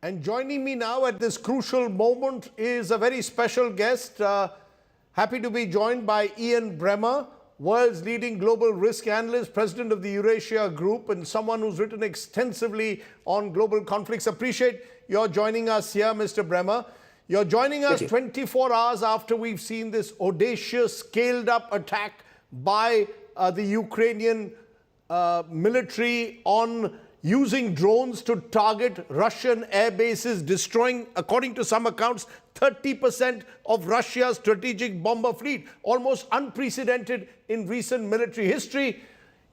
And joining me now at this crucial moment is a very special guest. Happy to be joined by Ian Bremmer, world's leading global risk analyst, president of the Eurasia Group, and someone who's written extensively on global conflicts. Appreciate your joining us here, Mr. Bremmer. You're joining us 24 hours after we've seen this audacious, scaled-up attack by the Ukrainian military on using drones to target Russian air bases, destroying, according to some accounts, 30% of Russia's strategic bomber fleet, almost unprecedented in recent military history.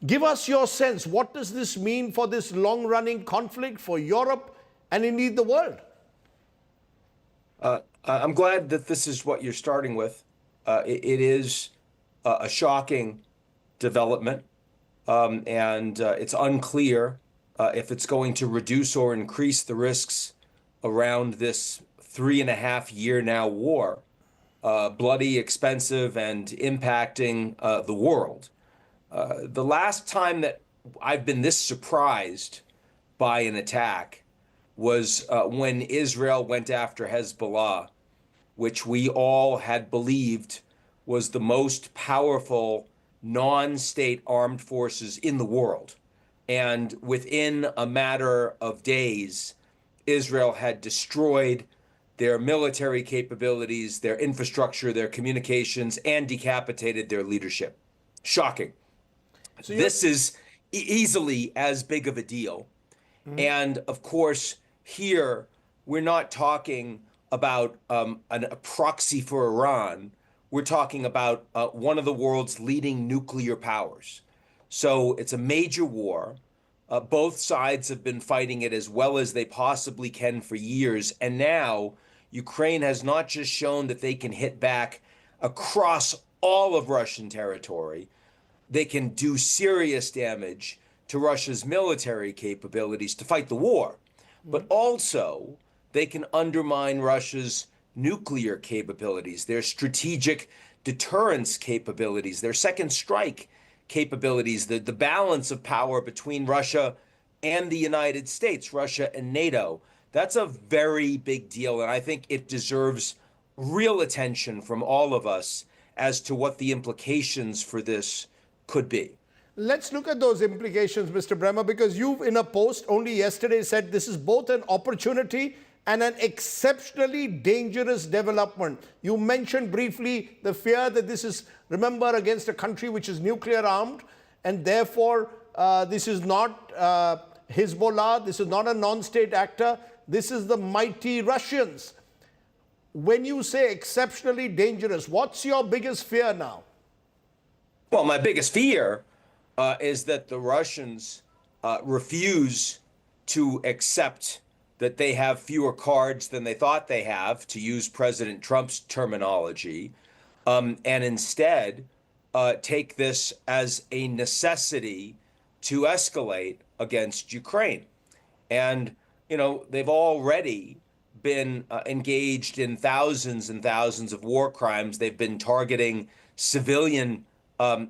Give us your sense. What does this mean for this long-running conflict, for Europe, and indeed the world? I'm glad that this is what you're starting with. It is a shocking development, and it's unclear if it's going to reduce or increase the risks around this 3.5-year now war, bloody, expensive, and impacting the world. The last time that I've been this surprised by an attack was when Israel went after Hezbollah, which we all had believed was the most powerful non-state armed forces in the world. And within a matter of days, Israel had destroyed their military capabilities, their infrastructure, their communications, and decapitated their leadership. Shocking. So this is easily as big of a deal. And of course, here, we're not talking about a proxy for Iran. We're talking about one of the world's leading nuclear powers. So it's a major war. Both sides have been fighting it as well as they possibly can for years. And now Ukraine has not just shown that they can hit back across all of Russian territory, they can do serious damage to Russia's military capabilities to fight the war. But also, they can undermine Russia's nuclear capabilities, their strategic deterrence capabilities, their second strike capabilities, the balance of power between Russia and the United States, Russia and NATO. That's a very big deal, and I think it deserves real attention from all of us as to what the implications for this could be. Let's look at those implications, Mr. Bremmer, because you've, in a post only yesterday, said this is both an opportunity and an exceptionally dangerous development. You mentioned briefly the fear that this is, remember, against a country which is nuclear armed, and therefore this is not Hezbollah, this is not a non-state actor, this is the mighty Russians. When you say exceptionally dangerous, what's your biggest fear now? Well, my biggest fear is that the Russians refuse to accept that they have fewer cards than they thought they have, to use President Trump's terminology, and instead take this as a necessity to escalate against Ukraine. And, you know, they've already been engaged in thousands and thousands of war crimes. They've been targeting civilian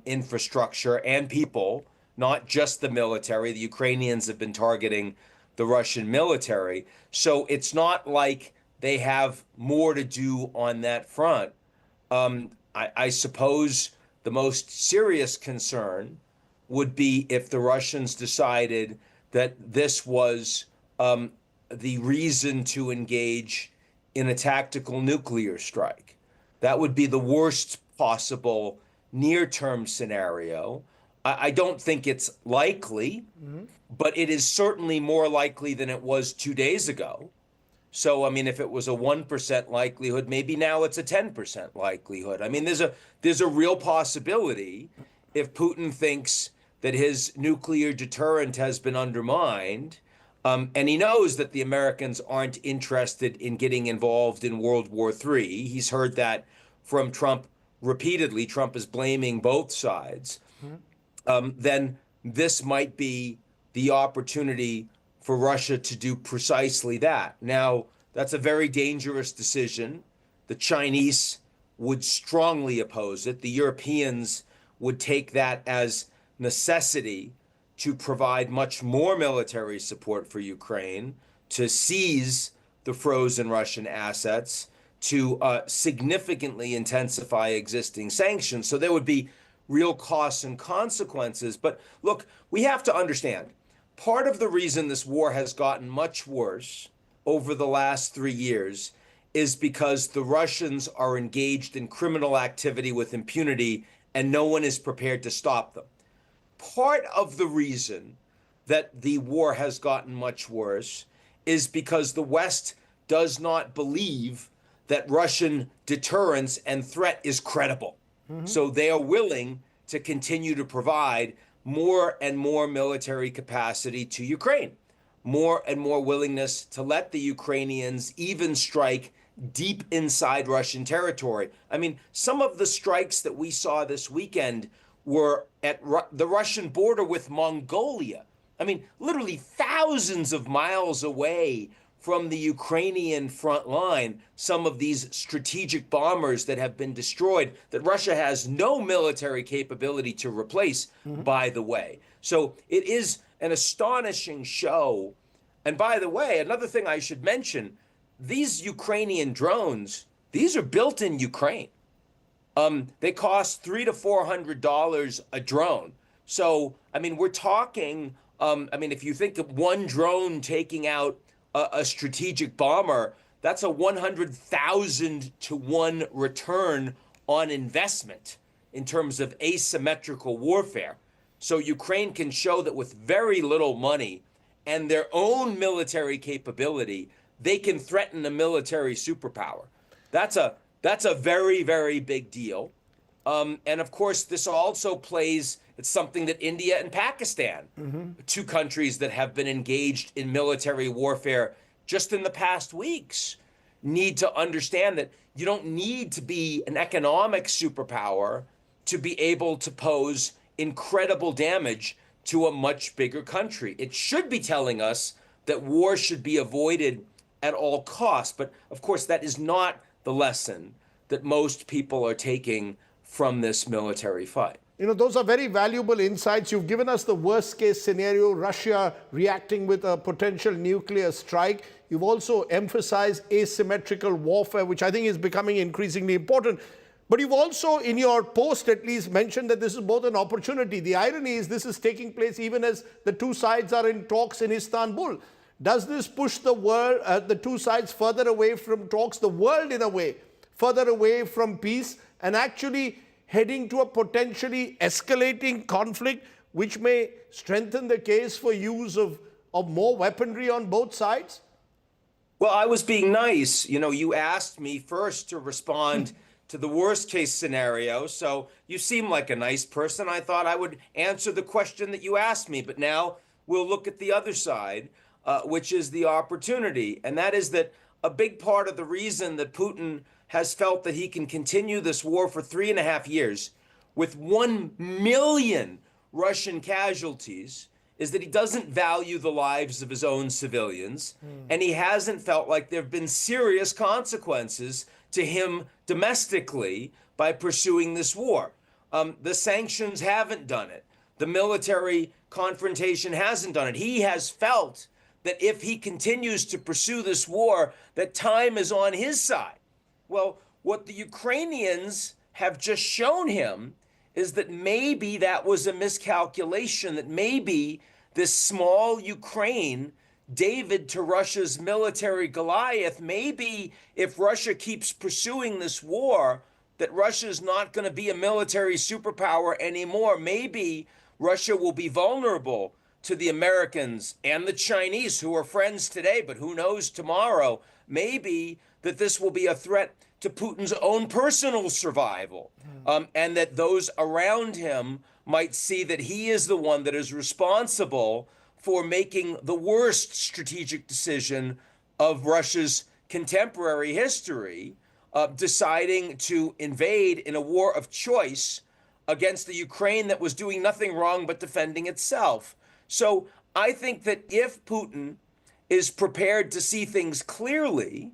infrastructure and people, not just the military. The Ukrainians have been targeting the Russian military. So it's not like they have more to do on that front. I suppose the most serious concern would be if the Russians decided that this was the reason to engage in a tactical nuclear strike. That would be the worst possible near-term scenario. I don't think it's likely, but it is certainly more likely than it was 2 days ago. So, I mean, if it was a 1% likelihood, maybe now it's a 10% likelihood. I mean, there's a real possibility if Putin thinks that his nuclear deterrent has been undermined, and he knows that the Americans aren't interested in getting involved in World War III. He's heard that from Trump repeatedly. Trump is blaming both sides. Then this might be the opportunity for Russia to do precisely that. Now, that's a very dangerous decision. The Chinese would strongly oppose it. The Europeans would take that as necessity to provide much more military support for Ukraine. to seize the frozen Russian assets, to significantly intensify existing sanctions. So there would be real costs and consequences. But look, we have to understand part of the reason this war has gotten much worse over the last 3 years is because the Russians are engaged in criminal activity with impunity and no one is prepared to stop them. Part of the reason that the war has gotten much worse is because the West does not believe that Russian deterrence and threat is credible. So they are willing to continue to provide more and more military capacity to Ukraine, more and more willingness to let the Ukrainians even strike deep inside Russian territory. I mean, some of the strikes that we saw this weekend were at the Russian border with Mongolia. I mean, literally thousands of miles away from the Ukrainian front line, some of these strategic bombers that have been destroyed that Russia has no military capability to replace, by the way. So it is an astonishing show. And by the way, another thing I should mention, these Ukrainian drones, these are built in Ukraine. They cost $300 to $400 a drone. So, I mean, we're talking, if you think of one drone taking out a strategic bomber, that's a 100,000 to 1 return on investment in terms of asymmetrical warfare. So Ukraine can show that with very little money and their own military capability, they can threaten a military superpower. That's a very, very big deal. And of course, this also plays, it's something that India and Pakistan, two countries that have been engaged in military warfare just in the past weeks, need to understand that you don't need to be an economic superpower to be able to pose incredible damage to a much bigger country. It should be telling us that war should be avoided at all costs. But of course, that is not the lesson that most people are taking from this military fight. You know, those are very valuable insights. You've given us the worst case scenario, Russia reacting with a potential nuclear strike. You've also emphasized asymmetrical warfare, which I think is becoming increasingly important. But you've also, in your post at least, mentioned that this is both an opportunity. The irony is this is taking place even as the two sides are in talks in Istanbul. Does this push the world, the two sides further away from talks, the world in a way, further away from peace, and actually heading to a potentially escalating conflict, which may strengthen the case for use of more weaponry on both sides? Well, I was being nice. You know, you asked me first to respond to the worst case scenario. So you seem like a nice person. I thought I would answer the question that you asked me. But now we'll look at the other side, which is the opportunity. And that is that a big part of the reason that Putin has felt that he can continue this war for 3.5 years with 1 million Russian casualties is that he doesn't value the lives of his own civilians, and he hasn't felt like there have been serious consequences to him domestically by pursuing this war. The sanctions haven't done it. The military confrontation hasn't done it. He has felt that if he continues to pursue this war, that time is on his side. Well, what the Ukrainians have just shown him is that maybe that was a miscalculation, that maybe this small Ukraine, David to Russia's military Goliath, maybe if Russia keeps pursuing this war, that Russia is not going to be a military superpower anymore. Maybe Russia will be vulnerable to the Americans and the Chinese, who are friends today, but who knows tomorrow. Maybe that this will be a threat to Putin's own personal survival, and that those around him might see that he is the one that is responsible for making the worst strategic decision of Russia's contemporary history, deciding to invade in a war of choice against the Ukraine that was doing nothing wrong but defending itself. So I think that if Putin is prepared to see things clearly,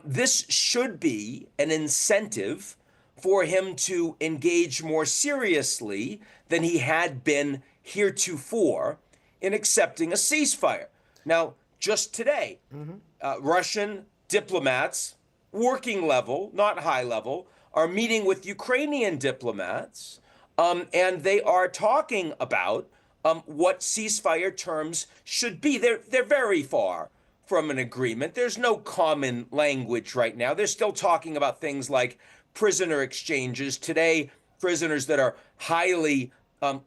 this should be an incentive for him to engage more seriously than he had been heretofore in accepting a ceasefire. Now, just today, Russian diplomats, working level, not high level, are meeting with Ukrainian diplomats, and they are talking about what ceasefire terms should be. They're very far from an agreement. There's no common language right now. They're still talking about things like prisoner exchanges. Today, prisoners that are highly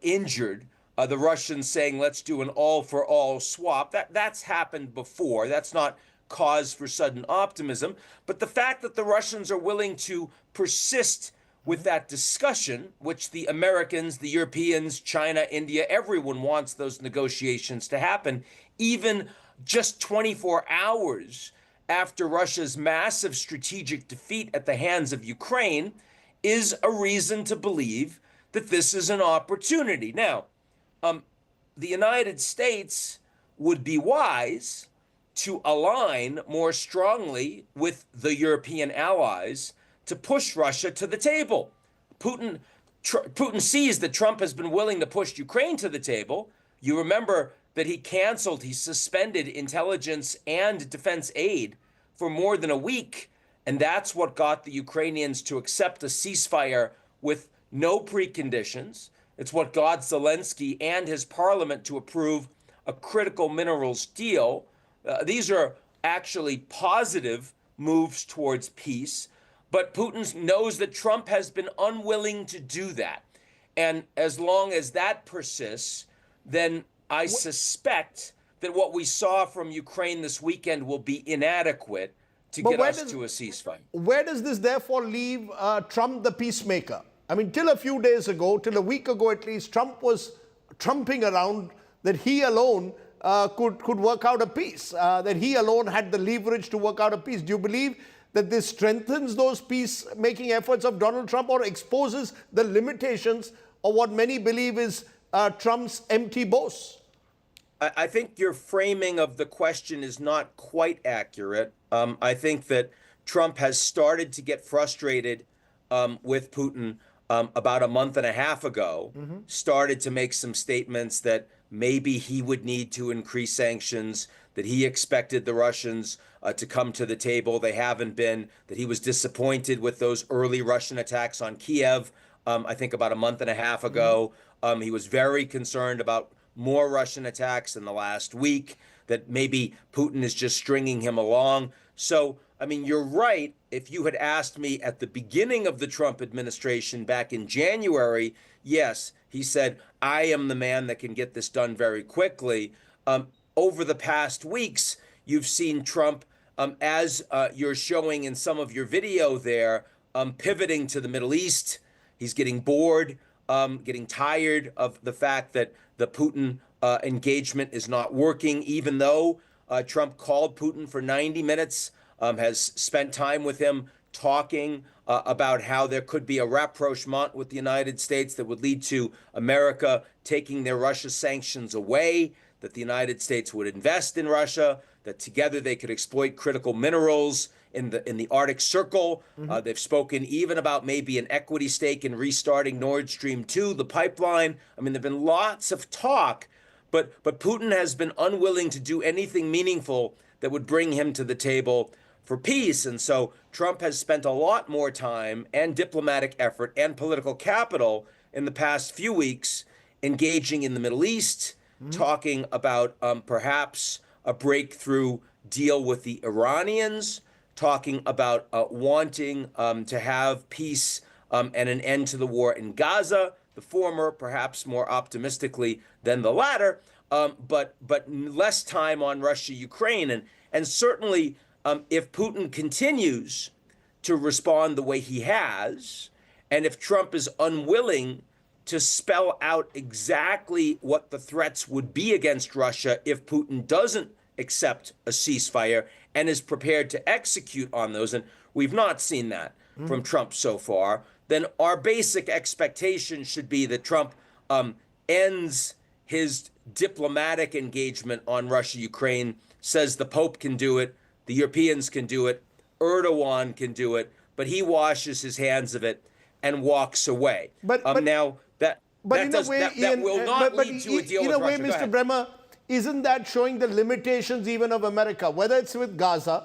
injured, the Russians saying, let's do an all-for-all swap. That's happened before. That's not cause for sudden optimism. But the fact that the Russians are willing to persist with that discussion, which the Americans, the Europeans, China, India, everyone wants those negotiations to happen, even just 24 hours after Russia's massive strategic defeat at the hands of Ukraine, is a reason to believe that this is an opportunity. Now, the United States would be wise to align more strongly with the European allies to push Russia to the table. Putin sees that Trump has been willing to push Ukraine to the table. You remember that he suspended intelligence and defense aid for more than a week. And that's what got the Ukrainians to accept a ceasefire with no preconditions. It's what got Zelensky and his parliament to approve a critical minerals deal. These are actually positive moves towards peace. But Putin knows that Trump has been unwilling to do that. And as long as that persists, then I suspect that what we saw from Ukraine this weekend will be inadequate to get us to a ceasefire. Where does this therefore leave Trump the peacemaker? I mean, till a few days ago, till a week ago at least, Trump was trumping around that he alone could work out a peace, that he alone had the leverage to work out a peace. Do you believe that this strengthens those peace-making efforts of Donald Trump or exposes the limitations of what many believe is Trump's empty boasts? I think your framing of the question is not quite accurate. I think that Trump has started to get frustrated with Putin about a month and a half ago, started to make some statements that maybe he would need to increase sanctions, that he expected the Russians to come to the table. They haven't been, that he was disappointed with those early Russian attacks on Kiev, I think about a month and a half ago. He was very concerned about more Russian attacks in the last week, that maybe Putin is just stringing him along. So, I mean, you're right. If you had asked me at the beginning of the Trump administration back in January, yes, he said, I am the man that can get this done very quickly. Over the past weeks, you've seen Trump, as you're showing in some of your video there, pivoting to the Middle East. He's getting bored, getting tired of the fact that the Putin engagement is not working, even though Trump called Putin for 90 minutes, has spent time with him talking about how there could be a rapprochement with the United States that would lead to America taking their Russia sanctions away, that the United States would invest in Russia, that together they could exploit critical minerals in the Arctic Circle. They've spoken even about maybe an equity stake in restarting Nord Stream 2, the pipeline. I mean, there've been lots of talk, but Putin has been unwilling to do anything meaningful that would bring him to the table for peace. And so Trump has spent a lot more time and diplomatic effort and political capital in the past few weeks engaging in the Middle East, talking about perhaps a breakthrough deal with the Iranians, talking about wanting to have peace and an end to the war in Gaza, the former perhaps more optimistically than the latter, but less time on Russia, Ukraine. And certainly if Putin continues to respond the way he has, and if Trump is unwilling to spell out exactly what the threats would be against Russia if Putin doesn't accept a ceasefire and is prepared to execute on those, and we've not seen that from Trump so far, then our basic expectation should be that Trump ends his diplomatic engagement on Russia, Ukraine, says the Pope can do it, the Europeans can do it, Erdogan can do it, but he washes his hands of it and walks away. But now that But that in does a way, that Ian, will not lead to a deal in with a way, Russia. Mr. Bremmer, isn't that showing the limitations even of America, whether it's with Gaza,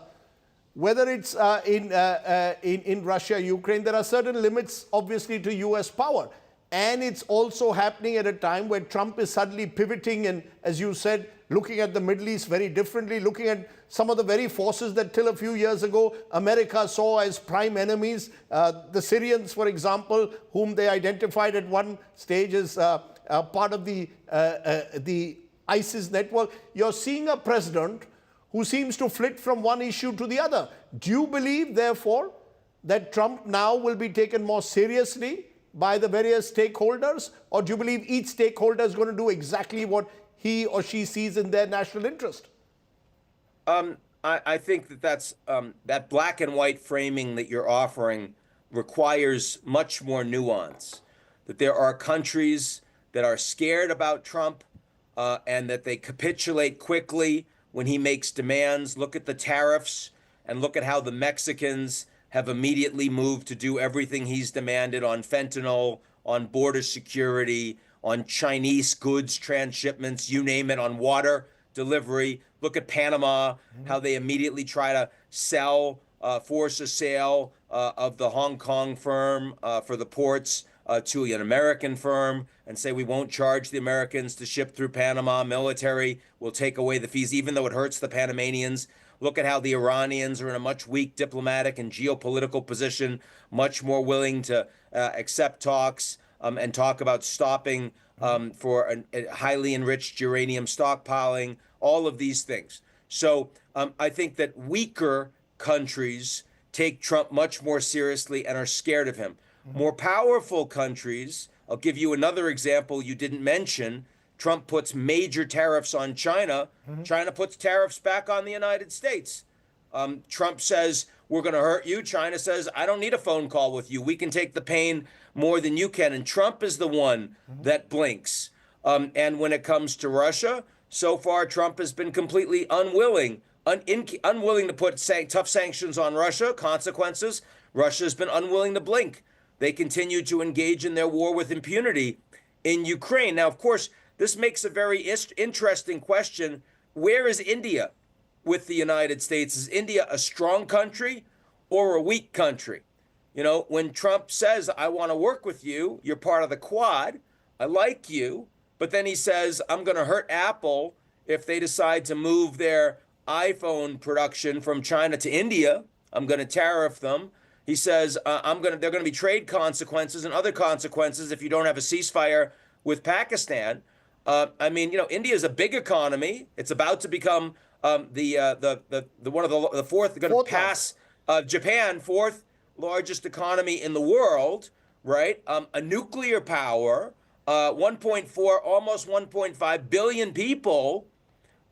whether it's in Russia, Ukraine? There are certain limits, obviously, to US power. And it's also happening at a time where Trump is suddenly pivoting and, as you said, looking at the Middle East very differently, looking at some of the very forces that till a few years ago America saw as prime enemies. The Syrians, for example, whom they identified at one stage as part of the ISIS network. You're seeing a president who seems to flit from one issue to the other. Do you believe, therefore, that Trump now will be taken more seriously by the various stakeholders? Or do you believe each stakeholder is going to do exactly what he or she sees in their national interest? I think that's that black and white framing that you're offering requires much more nuance. That there are countries that are scared about Trump and that they capitulate quickly when he makes demands. Look at the tariffs and look at how the Mexicans have immediately moved to do everything he's demanded on fentanyl, on border security, on Chinese goods transshipments, you name it, on water delivery. Look at Panama, how they immediately try to force a sale of the Hong Kong firm for the ports to an American firm and say we won't charge the Americans to ship through Panama. Military will take away the fees, even though it hurts the Panamanians. Look at how the Iranians are in a much weak diplomatic and geopolitical position, much more willing to accept talks and talk about stopping for a highly enriched uranium stockpiling, all of these things. So I think that weaker countries take Trump much more seriously and are scared of him. More powerful countries, I'll give you another example you didn't mention. Trump puts major tariffs on China. China puts tariffs back on the United States. Trump says, we're going to hurt you. China says, I don't need a phone call with you. We can take the pain more than you can. And Trump is the one that blinks. And when it comes to Russia, so far, Trump has been completely unwilling to put tough sanctions on Russia, consequences. Russia has been unwilling to blink. They continue to engage in their war with impunity in Ukraine. Now, of course, this makes a very interesting question. Where is India with the United States? Is India a strong country or a weak country? You know, when Trump says, I want to work with you, you're part of the Quad, I like you, but then he says, I'm going to hurt Apple if they decide to move their iPhone production from China to India. I'm going to tariff them. He says, there are going to be trade consequences and other consequences if you don't have a ceasefire with Pakistan. I mean, you know, India is a big economy. It's about to become the fourth, going to pass Japan, fourth largest economy in the world, right? A nuclear power, 1.4, almost 1.5 billion people.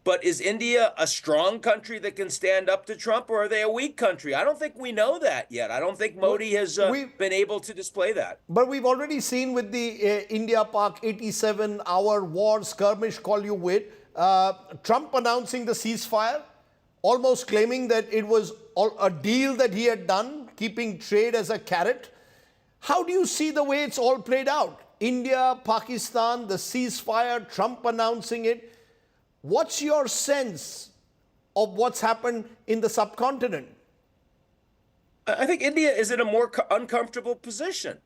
But is India a strong country that can stand up to Trump, or are they a weak country? I don't think we know that yet. I don't think Modi has been able to display that. But we've already seen with the India-Pak 87-hour war skirmish, call you wit, Trump announcing the ceasefire, almost claiming that it was a deal that he had done, keeping trade as a carrot. How do you see the way it's all played out? India, Pakistan, the ceasefire, Trump announcing it. What's your sense of what's happened in the subcontinent? I think India is in a more uncomfortable position.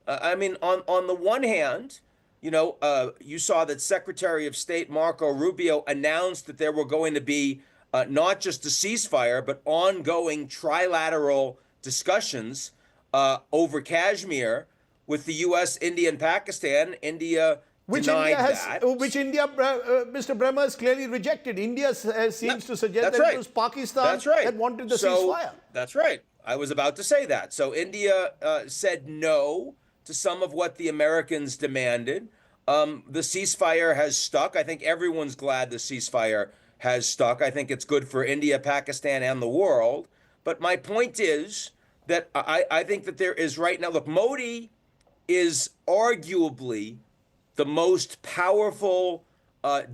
I mean, on the one hand, you know, you saw that Secretary of State Marco Rubio announced that there were going to be not just a ceasefire, but ongoing trilateral discussions over Kashmir with the U.S., India, and Pakistan. India denied that. Which India, Mr. Bremmer, has clearly rejected. India seems to suggest that it was Pakistan that wanted the ceasefire. That's right. I was about to say that. So India said no to some of what the Americans demanded. The ceasefire has stuck. I think everyone's glad the ceasefire has stuck. I think it's good for India, Pakistan, and the world. But my point is that I think that there is right now, look, Modi is arguably the most powerful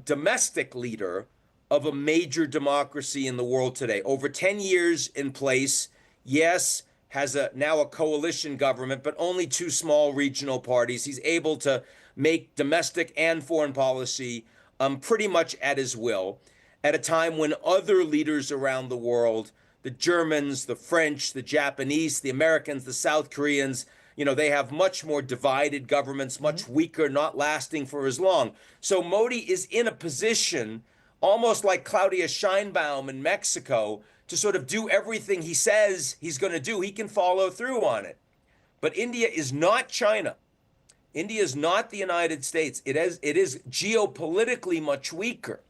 domestic leader of a major democracy in the world today. Over 10 years in place, yes, has now a coalition government, but only two small regional parties. He's able to make domestic and foreign policy pretty much at his will, at a time when other leaders around the world, the Germans, the French, the Japanese, the Americans, the South Koreans, they have much more divided governments, much weaker, not lasting for as long. So Modi is in a position, almost like Claudia Sheinbaum in Mexico, to sort of do everything he says he's going to do. He can follow through on it. But India is not China. India is not the United States. It is geopolitically much weaker.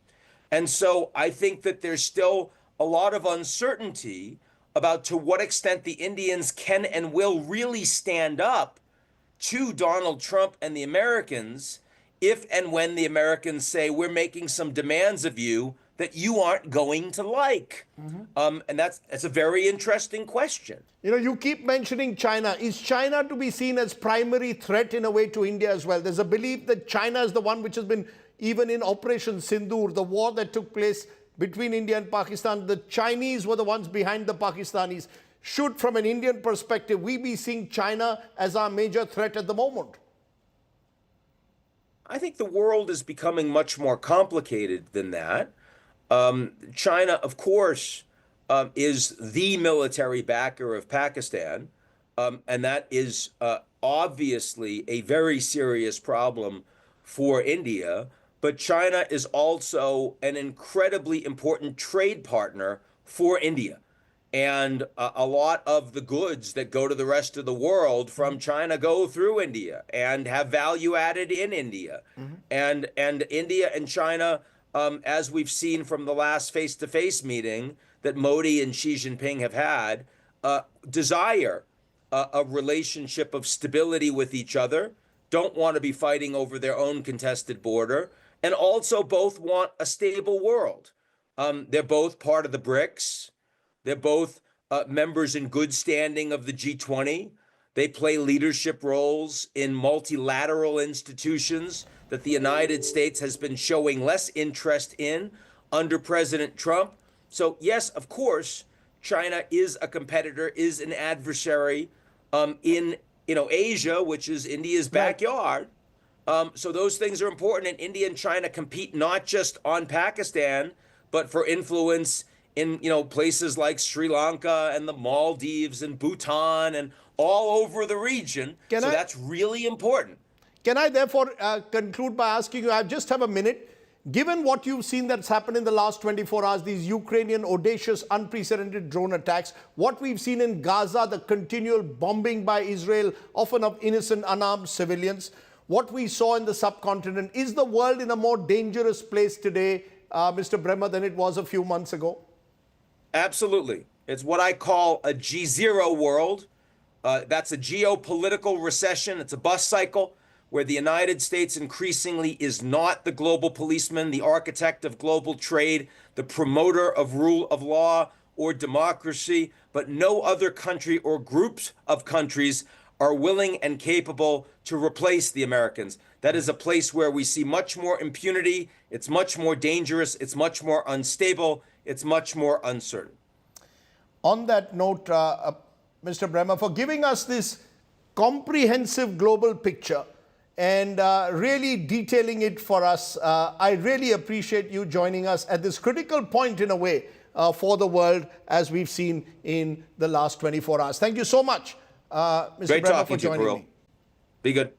And so I think that there's still a lot of uncertainty about to what extent the Indians can and will really stand up to Donald Trump and the Americans if and when the Americans say, we're making some demands of you that you aren't going to like. And that's a very interesting question. You keep mentioning China. Is China to be seen as primary threat in a way to India as well? There's a belief that China is the one which has been, even in Operation Sindoor, the war that took place between India and Pakistan, the Chinese were the ones behind the Pakistanis. Should, from an Indian perspective, we be seeing China as our major threat at the moment? I think the world is becoming much more complicated than that. China, of course, is the military backer of Pakistan, and that is obviously a very serious problem for India. But China is also an incredibly important trade partner for India. And a lot of the goods that go to the rest of the world from China go through India and have value added in India. And India and China, as we've seen from the last face-to-face meeting that Modi and Xi Jinping have had, desire a relationship of stability with each other, don't want to be fighting over their own contested border, and also both want a stable world. They're both part of the BRICS. They're both members in good standing of the G20. They play leadership roles in multilateral institutions that the United States has been showing less interest in under President Trump. So yes, of course, China is a competitor, is an adversary in Asia, which is India's backyard. So those things are important, and India and China compete not just on Pakistan, but for influence in places like Sri Lanka and the Maldives and Bhutan and all over the region. That's really important. Can I therefore conclude by asking you, I just have a minute, given what you've seen that's happened in the last 24 hours, these Ukrainian audacious, unprecedented drone attacks, what we've seen in Gaza, the continual bombing by Israel, often of innocent, unarmed civilians, what we saw in the subcontinent, is the world in a more dangerous place today, Mr. Bremmer, than it was a few months ago? Absolutely. It's what I call a G0 world. That's a geopolitical recession. It's a bus cycle where the United States increasingly is not the global policeman, the architect of global trade, the promoter of rule of law or democracy, but no other country or groups of countries are willing and capable to replace the Americans. That is a place where we see much more impunity. It's much more dangerous. It's much more unstable. It's much more uncertain. On that note, Mr. Bremmer, for giving us this comprehensive global picture and really detailing it for us, I really appreciate you joining us at this critical point in a way for the world, as we've seen in the last 24 hours. Thank you so much, Mr. Great Bremmer, talking for to you, joining Pearl. me. Be good.